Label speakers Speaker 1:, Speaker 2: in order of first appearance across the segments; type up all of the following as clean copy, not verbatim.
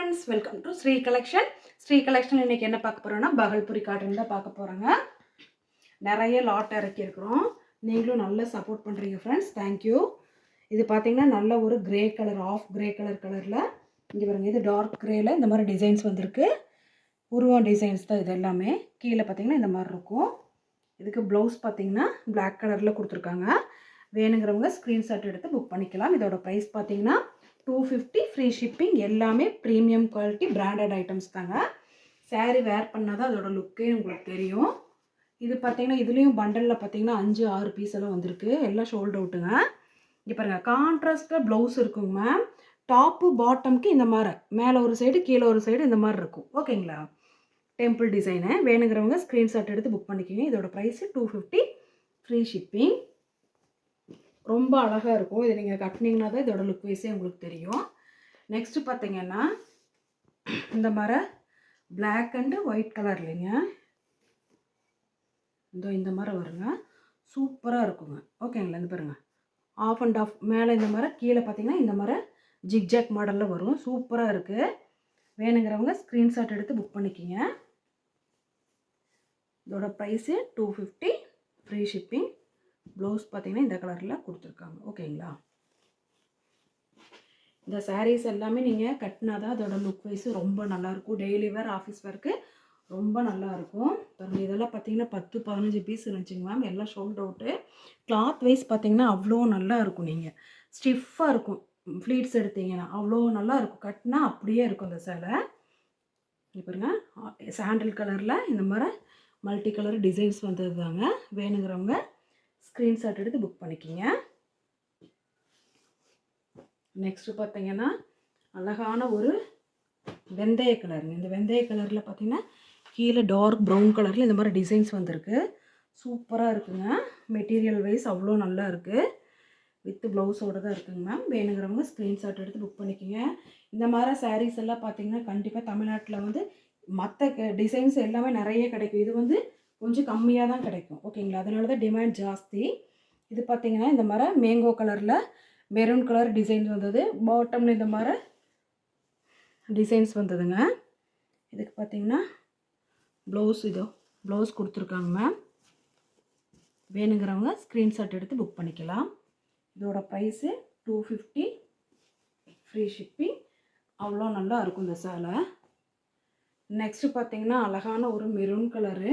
Speaker 1: friends, welcome to Sri Collection. Sri Collection இன்னைக்கு என்ன பார்க்க போறோம்னா பகல்புரி காட்டன் தான் பார்க்க போறோங்க. நிறைய லாட் இறக்கி இருக்கோம். நீங்களும் நல்ல சப்போர்ட் பண்றீங்க friends. Thank you. இது பாத்தீங்கன்னா நல்ல ஒரு கிரே கலர் ஆஃப் கிரே கலர்ல இங்க பாருங்க இது டார்க் கிரேல இந்த மாதிரி டிசைன்ஸ் வந்திருக்கு. உருவம் டிசைன்ஸ் தான் இது எல்லாமே. கீழ பாத்தீங்கன்னா இந்த மாதிரி இருக்கும். இதுக்கு ப்ளவுஸ் பாத்தீங்கன்னா Black கலர்ல கொடுத்திருக்காங்க. வேணும்ங்கறவங்க ஸ்கிரீன்ஷாட் எடுத்து புக் பண்ணிக்கலாம். இதோட பிரைஸ் பாத்தீங்கன்னா 250 ஃப்ரீ ஷிப்பிங். எல்லாமே பிரீமியம் குவாலிட்டி பிராண்டட் ஐட்டம்ஸ் தாங்க. saree வேர் பண்ணாதான் அதோட லுக்கே உங்களுக்கு தெரியும். இது பாத்தீங்கன்னா இதுலயும் பண்டல்ல பாத்தீங்கன்னா 5-6 பீஸ் எல்லாம் வந்திருக்கு. எல்லாம் ஷோல்ட் அவுட்டுங்க. இங்க பாருங்க கான்ட்ராஸ்ட்ல ப்ளவுஸ் இருக்குங்க மேம். டாப் பாட்டம்க்கு இந்த மாதிரி மேல ஒரு சைடு கீழ ஒரு சைடு இந்த மாதிரி இருக்கும். ஓகேங்களா? Temple design. வேணும்ங்கறவங்க ஸ்கிரீன்ஷாட் எடுத்து புக் பண்ணிக்கங்க. இதோட பிரைஸ் 250 ஃப்ரீ ஷிப்பிங். ரொம்ப அழகா இருக்கும். இது நீங்க கட்டினீங்கனா தான் இதோட லுக் வைஸே உங்களுக்கு தெரியும். நெக்ஸ்ட் பாத்தீங்கன்னா இந்த மாதிரி Black and white கலர்லங்க. இந்த மாதிரி வருங்க. சூப்பரா இருக்குங்க. ஓகேங்களா? இந்த பாருங்க. ஆஃப் அண்ட் ஆஃப் மேல இந்த மாதிரி கீழ பாத்தீங்கன்னா இந்த மாதிரி ஜிக்ஜாக் மாடல்ல வரும். சூப்பரா இருக்கு. வேணும்ங்கறவங்க ஸ்கிரீன்ஷாட் எடுத்து புக் பண்ணிக்கங்க. இதோட பிரைஸ் 250 ஃப்ரீ ஷிப்பிங். ப்ளவுஸ் பாத்தீங்கன்னா இந்த கலர்ல கொடுத்திருக்காங்க. ஓகேங்களா? இந்த sarees எல்லாமே நீங்க கட்டினாதான் அதோட லுக் வைஸ் ரொம்ப நல்லா இருக்கும். டெய்லி வேர் ஆபீஸ் வேர்க்கு ரொம்ப நல்லா இருக்கும். பாருங்க இதெல்லாம் பாத்தீங்கன்னா 10-15 பீஸ் இருந்துச்சுங்க மேம். எல்லாம் ஷோல்ட் அவுட். கிளாத் வைஸ் பாத்தீங்கன்னா அவ்வளோ நல்லா இருக்கும். நீங்க ஸ்டிஃபா இருக்கும். ஃப்ளீட்ஸ் எடுத்தீங்கன்னா அவ்வளோ நல்லா இருக்கும். கட்டினா அப்படியே இருக்கும் அந்த சேலை. இங்க பாருங்க சாண்டல் கலர்ல இந்த மாதிரி மல்டி கலர் டிசைன்ஸ் வந்ததுதாங்க. வேணும்ங்கறவங்க ஸ்கிரீன்ஷாட் எடுத்து புக் பண்ணிக்கங்க. நெக்ஸ்ட் பாத்தீங்கன்னா அழகான ஒரு வெந்தய கலருங்க. இந்த வெந்தய கலர்ல பாத்தீங்கன்னா கீழ டார்க் பிரவுன் கலர்ல இந்த மாதிரி டிசைன்ஸ் வந்திருக்கு. சூப்பரா இருக்குங்க. மெட்டீரியல் வைஸ் அவ்வளோ நல்லா இருக்கு. வித் ப்ளவுஸோட தான் இருக்குங்க மேம். வேணும்ங்கறவங்க ஸ்கிரீன்ஷாட் எடுத்து புக் பண்ணிக்கங்க. இந்த மாதிரி sarees எல்லாம் பாத்தீங்கன்னா கண்டிப்பா தமிழ்நாட்டுல வந்து மத்த டிசைன்ஸ் எல்லாமே நிறைய கிடைக்கும். இது வந்து கொஞ்சம் கம்மியா தான் கிடைக்கும். ஓகேங்களா? அதனால தான் டிமாண்ட் ஜாஸ்தி. இது பாத்தீங்கன்னா இந்த மாதிரி மேங்கோ கலர்ல மெரூன் கலர் டிசைன்ஸ் வந்தது. பாட்டம்ல இந்த மாதிரி டிசைன்ஸ் வந்ததுங்க. இதுக்கு பாத்தீங்கன்னா ப்ளவுஸ் கொடுத்துருக்காங்க மேம். வேணும்ங்கறவங்க ஸ்கிரீன்ஷாட் எடுத்து புக் பண்ணிக்கலாம். இதோட பிரைஸ் 250 ஃப்ரீ ஷிப்பிங். அவ்வளோ நல்லா இருக்கும் இந்த சேலை. நெக்ஸ்ட் பாத்தீங்கன்னா அழகான ஒரு மெரூன் கலரு.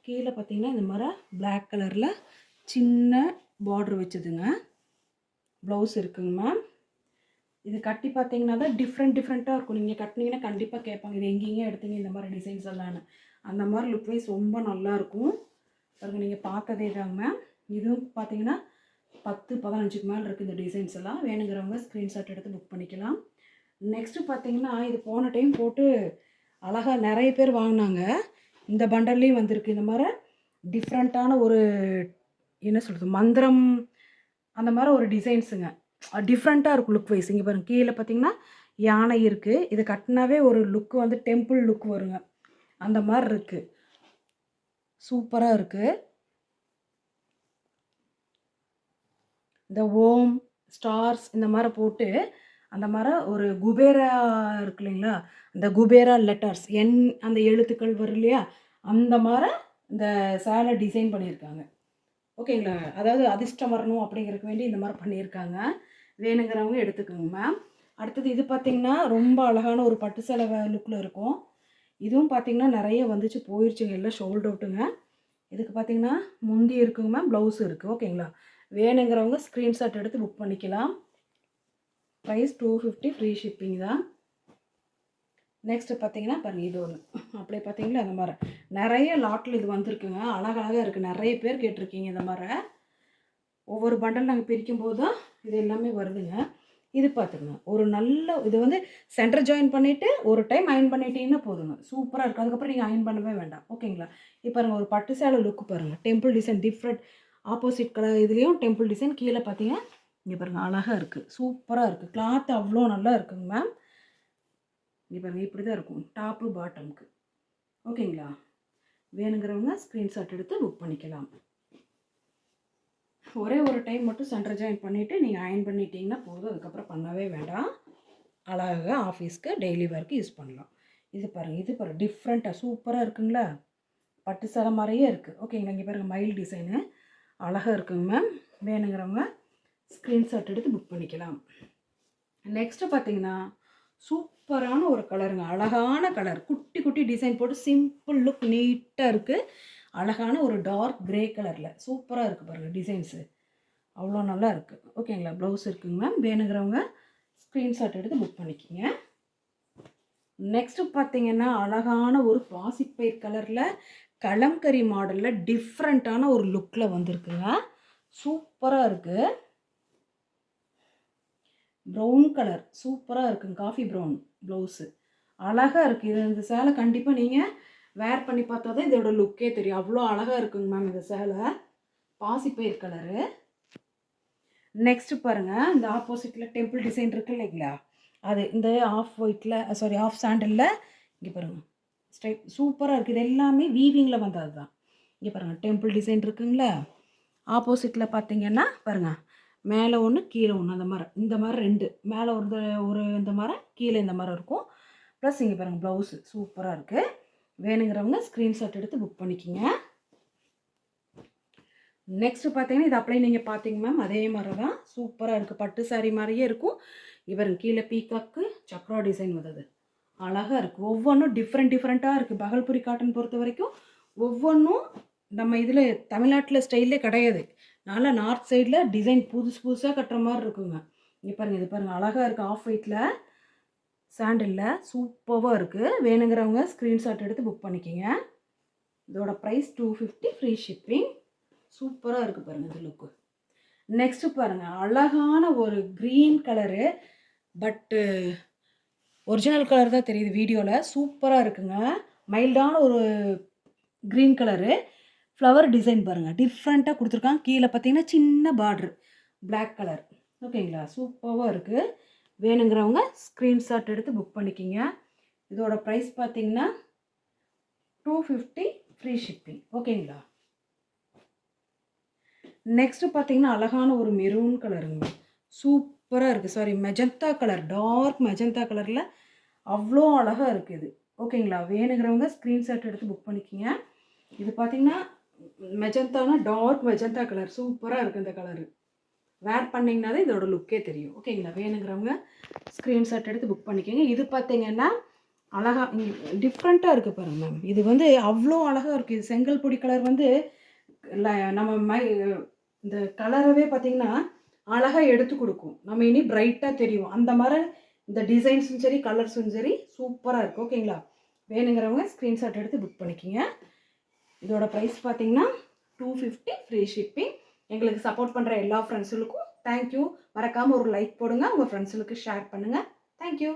Speaker 1: கீழே பாத்தீங்கன்னா இந்த மாதிரி Black கலர்ல சின்ன பார்டர் வச்சதுங்க. ப்ளவுஸ் இருக்குங்க மேம். இது கட்டி பாத்தீங்கன்னா தான் டிஃப்ரெண்டா இருக்கும். நீங்க கட்டினீங்கன்னா கண்டிப்பா கேட்பாங்க இது எங்கீங்க எடுத்தீங்க இந்த மாதிரி டிசைன்ஸ் எல்லாம். அந்த மாதிரி லுக் வைஸ் ரொம்ப நல்லா இருக்கும். பாருங்க நீங்க பார்த்ததே தாங்க மேம். இதுவும் பாத்தீங்கன்னா 10-15க்கு மேல இருக்கு இந்த டிசைன்ஸ் எல்லாம். வேணும்ங்கறவங்க ஸ்கிரீன்ஷாட் எடுத்து புக் பண்ணிக்கலாம். நெக்ஸ்ட் பாத்தீங்கன்னா இது போன டைம் போட்டு அழகா நிறைய பேர் வாங்குனாங்க. இந்த பண்டல்லயும் வந்திருக்கு இந்த மாதிரி டிஃப்ரெண்டான ஒரு என்ன சொல்றது மந்திரம் அந்த மாதிரி ஒரு டிசைன்ஸுங்க. டிஃப்ரெண்டா இருக்கும் லுக் வைஸ். இங்க பாருங்க கீழே பாத்தீங்கன்னா யானை இருக்கு. இது கட்டினாவே ஒரு லுக் வந்து டெம்பிள் லுக் வருங்க. அந்த மாதிரி இருக்கு. சூப்பரா இருக்கு. இந்த ஓம் ஸ்டார்ஸ் இந்த மாதிரி போட்டு அந்த மாதிரி ஒரு குபேரா இருக்கு இல்லைங்களா? அந்த குபேரா லெட்டர்ஸ் என் அந்த எழுத்துக்கள் வரும் இல்லையா? அந்த மாதிரி இந்த சேலை டிசைன் பண்ணியிருக்காங்க. ஓகேங்களா? அதாவது அதிர்ஷ்டம் வரணும் அப்படிங்கிறதுக்கு வேண்டி இந்த மாதிரி பண்ணியிருக்காங்க. வேணுங்கிறவங்க எடுத்துக்கோங்க மேம். அடுத்தது இது பார்த்தீங்கன்னா ரொம்ப அழகான ஒரு பட்டு சேலை லுக்கில் இருக்கும். இதுவும் பார்த்தீங்கன்னா நிறைய வந்துச்சு போயிடுச்சுங்க. எல்லாம் ஷோல்ட் அவுட்டுங்க. இதுக்கு பார்த்தீங்கன்னா முந்தி இருக்குங்க மேம். ப்ளவுஸ் இருக்குது. ஓகேங்களா? வேணுங்கிறவங்க ஸ்க்ரீன்ஷாட் எடுத்து புக் பண்ணிக்கலாம். ப்ரைஸ் 250 ஃப்ரீ ஷிப்பிங் தான். நெக்ஸ்ட் பார்த்தீங்கன்னா பாருங்கள் இது ஒன்று அப்படியே பார்த்தீங்களா அந்த மாதிரி நிறைய லாட்டில் இது வந்திருக்குங்க. அழகழகாக இருக்குது. நிறைய பேர் கேட்டிருக்கீங்க இந்த மாதிரி. ஒவ்வொரு பண்டல் நாங்கள் பிரிக்கும் போது தான் இது எல்லாமே வருதுங்க. இது பார்த்துருங்க ஒரு நல்ல இது வந்து சென்டர் ஜாயின் பண்ணிவிட்டு ஒரு டைம் அயன் பண்ணிட்டீங்கன்னா போதுங்க. சூப்பராக இருக்குது. அதுக்கப்புறம் நீங்கள் அயன் பண்ணவே வேண்டாம். ஓகேங்களா? இப்போ பாருங்கள் ஒரு பட்டு சேலை லுக்கு பாருங்கள். Temple design different opposite colour இதுலேயும் டெம்பிள் டிசைன். கீழே பார்த்தீங்கன்னா இங்கே பாருங்கள் அழகாக இருக்குது. சூப்பராக இருக்குது. கிளாத் அவ்வளோ நல்லா இருக்குங்க மேம். இங்கே பாருங்கள் இப்படி தான் இருக்கும் டாப்பு பாட்டமுக்கு. ஓகேங்களா? வேணுங்கிறவங்க ஸ்க்ரீன்ஷாட் எடுத்து புக் பண்ணிக்கலாம். ஒரே ஒரு டைம் மட்டும் சென்டர் ஜாயின் பண்ணிவிட்டு நீங்கள் அயன் பண்ணிட்டீங்கன்னா போதும். அதுக்கப்புறம் பண்ணவே வேண்டாம். அழகாக ஆஃபீஸ்க்கு டெய்லி வேர்க்கு யூஸ் பண்ணலாம். இது பாருங்கள், இது பாருங்கள், டிஃப்ரெண்ட்டாக சூப்பராக இருக்குங்களா? பட்டு சேலை மாதிரியே இருக்குது. ஓகேங்களா? இங்கே பாருங்கள், மயில் டிசைனு அழகாக இருக்குங்க மேம். வேணுங்கிறவங்க ஸ்க்ரீன்ஷாட் எடுத்து புக் பண்ணிக்கலாம். நெக்ஸ்ட்டு பார்த்தீங்கன்னா சூப்பரான ஒரு கலருங்க. அழகான கலர், குட்டி குட்டி டிசைன் போட்டு சிம்பிள் லுக், நீட்டாக இருக்குது. அழகான ஒரு டார்க் கிரே கலரில் சூப்பராக இருக்குது பாருங்கள் டிசைன்ஸு. அவ்வளோ நல்லா இருக்குது. ஓகேங்களா? ப்ளவுஸ் இருக்குங்க மேம். வேணுங்கிறவங்க ஸ்க்ரீன்ஷாட் எடுத்து புக் பண்ணிக்கிங்க. நெக்ஸ்ட்டு பார்த்தீங்கன்னா அழகான ஒரு பாசிப்பயிர் கலரில் கலம்கரி மாடலில் டிஃப்ரெண்ட்டான ஒரு லுக்கில் வந்திருக்குங்க. சூப்பராக இருக்குது. ப்ரௌன் கலர் சூப்பராக இருக்குங்க. காஃபி ப்ரௌன் ப்ளவுஸு அழகாக இருக்குது. இந்த சேலை கண்டிப்பாக நீங்கள் வேர் பண்ணி பார்த்தா தான் இதோட லுக்கே தெரியும். அவ்வளோ அழகாக இருக்குங்க மேம் இந்த சேலை. பாசிப்பயிர் கலரு. நெக்ஸ்ட்டு பாருங்கள், இந்த ஆப்போசிட்டில் டெம்பிள் டிசைன் இருக்குது இல்லைங்களா? அது இந்த ஆஃப் ஒயிட்டில் ஆஃப் சாண்டலில் இங்கே பாருங்கள் ஸ்ட்ரைப் சூப்பராக இருக்குது. இது எல்லாமே வீவிங்கில் வந்தது தான். இங்கே பாருங்கள், டெம்பிள் டிசைன் இருக்குங்களா? ஆப்போசிட்டில் பார்த்தீங்கன்னா பாருங்கள், மேலே ஒன்று கீழே ஒன்று, அந்த மாதிரி இந்த மாதிரி 2 மேலே ஒரு இந்த மாதிரி கீழே இந்த மாதிரி இருக்கும். ப்ளஸ் இங்கே பாருங்கள் ப்ளவுஸு சூப்பராக இருக்குது. வேணுங்கிறவங்க ஸ்க்ரீன்ஷாட் எடுத்து புக் பண்ணிக்கிங்க. நெக்ஸ்ட்டு பார்த்தீங்கன்னா இது அப்படியே நீங்கள் பார்த்தீங்க மேம், அதே மாதிரி தான் சூப்பராக இருக்குது. பட்டு சாரீ மாதிரியே இருக்கும். இவருங்க கீழே பீக்காக்கு சக்ரா டிசைன் வந்தது அழகாக இருக்குது. ஒவ்வொன்றும் டிஃப்ரெண்ட்டாக இருக்குது. பகல்புரி காட்டன் பொறுத்த வரைக்கும் ஒவ்வொன்றும் நம்ம இதில் தமிழ்நாட்டில் ஸ்டைல்லே கிடையாது. நல்லா நார்த் சைடில் டிசைன் புதுசாக கட்டுற மாதிரி இருக்குங்க. இங்கே பாருங்கள், இது பாருங்கள் அழகாக இருக்குது. ஆஃப் ஒயிட்டில் சாண்டிலில் சூப்பராக இருக்குது. வேணுங்கிறவங்க ஸ்க்ரீன்ஷாட் எடுத்து புக் பண்ணிக்கிங்க. இதோட ப்ரைஸ் 250 ஃப்ரீ ஷிப்பிங். சூப்பராக இருக்குது பாருங்கள் இந்த லுக்கு. நெக்ஸ்ட்டு பாருங்கள், அழகான ஒரு க்ரீன் கலரு, பட்டு ஒரிஜினல் கலர் தான் தெரியுது வீடியோவில். சூப்பராக இருக்குங்க. மைல்டான ஒரு க்ரீன் கலரு, ஃப்ளவர் டிசைன் பாருங்கள் டிஃப்ரெண்ட்டாக கொடுத்துருக்காங்க. கீழே பார்த்தீங்கன்னா சின்ன பார்ட்ரு பிளாக் கலர். ஓகேங்களா? சூப்பராக இருக்குது. வேணுங்கிறவங்க ஸ்க்ரீன்ஷாட் எடுத்து புக் பண்ணிக்கிங்க. இதோட ப்ரைஸ் பார்த்தீங்கன்னா 250 ஃப்ரீ ஷிப்பிங். ஓகேங்களா? நெக்ஸ்ட்டு பார்த்தீங்கன்னா அழகான ஒரு மெரூன் கலருங்க. சூப்பராக இருக்குது. மெஜந்தா கலர், டார்க் மெஜந்தா கலரில் அவ்வளோ அழகாக இருக்குது. ஓகேங்களா? வேணுங்கிறவங்க ஸ்க்ரீன்ஷாட் எடுத்து புக் பண்ணிக்கிங்க. இது பார்த்தீங்கன்னா மெஜந்தானா டார்க் மெஜந்தா கலர் சூப்பராக இருக்குது. இந்த கலரு வேர் பண்ணிங்கன்னா தான் இதோட லுக்கே தெரியும். ஓகேங்களா? வேணுங்கிறவங்க ஸ்க்ரீன்ஷாட் எடுத்து புக் பண்ணிக்கோங்க. இது பார்த்தீங்கன்னா அழகாக டிஃப்ரெண்ட்டாக இருக்குது பாருங்கள் மேம். இது வந்து அவ்வளோ அழகாக இருக்குது. இது செங்கல் பொடி கலர் வந்து நம்ம இந்த கலரவே பார்த்திங்கன்னா அழகாக எடுத்து கொடுக்கும். நம்ம இனி பிரைட்டாக தெரியும். அந்த மாதிரி இந்த டிசைன்ஸும் சரி கலர்ஸும் சரி சூப்பராக இருக்குது. ஓகேங்களா? வேணுங்கிறவங்க ஸ்க்ரீன்ஷாட் எடுத்து புக் பண்ணிக்கிங்க. இதோட ப்ரைஸ் பார்த்திங்கன்னா 250 ஃப்ரீ ஷிப்பிங். எங்களுக்கு சப்போர்ட் பண்ணுற எல்லா ஃப்ரெண்ட்ஸுகளுக்கும் தேங்க்யூ. மறக்காமல் ஒரு லைக் போடுங்க. உங்கள் ஃப்ரெண்ட்ஸுகளுக்கு ஷேர் பண்ணுங்கள். தேங்க்யூ.